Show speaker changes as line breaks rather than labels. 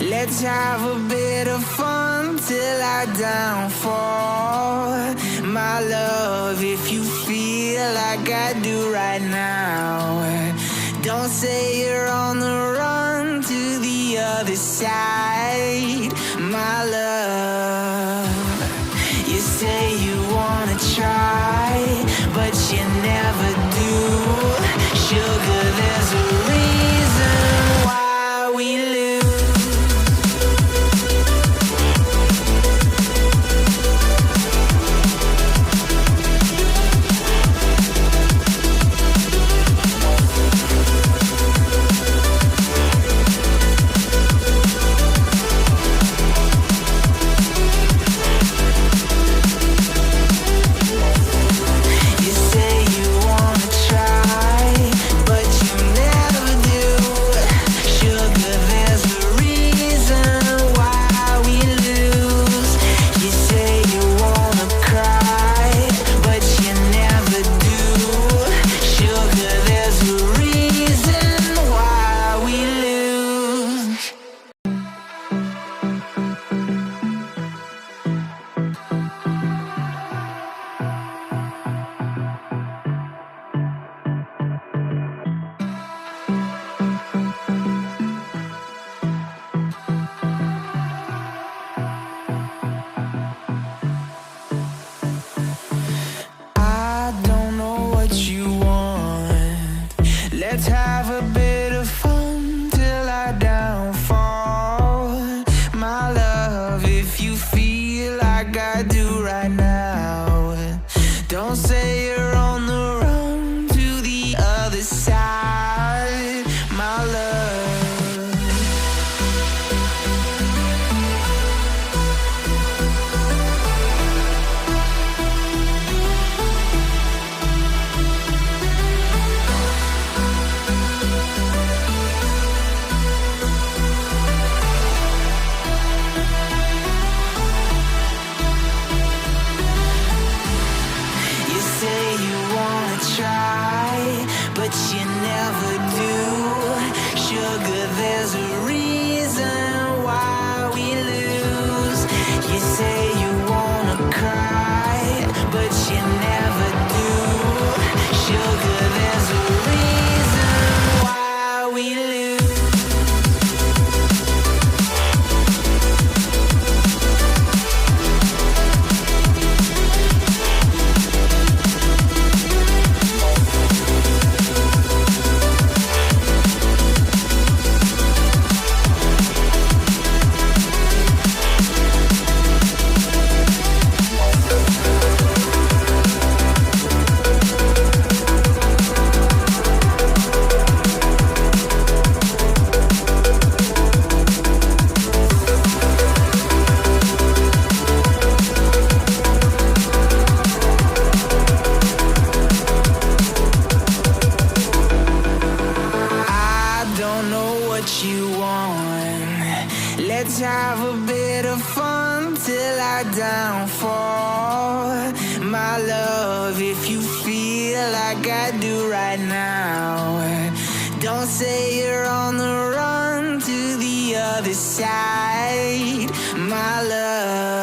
Let's have a bit of fun till I downfall. My love, if you feel like I do right now, don't say you're on the run to the other side. My love, you say you wanna try, but you never do. Sugar, there's a reason why we lose. Let's have a bit of fun till I downfall. My love, if you feel like I do right now, don't say you're on the run to the other side. My love, but you never do. Sugar, there's a reason why we lose. You say you wanna cry, but you never do. Sugar, there's a reason why we lose. You want. Let's have a bit of fun till I downfall. My love, if you feel like I do right now, don't say you're on the run to the other side. My love.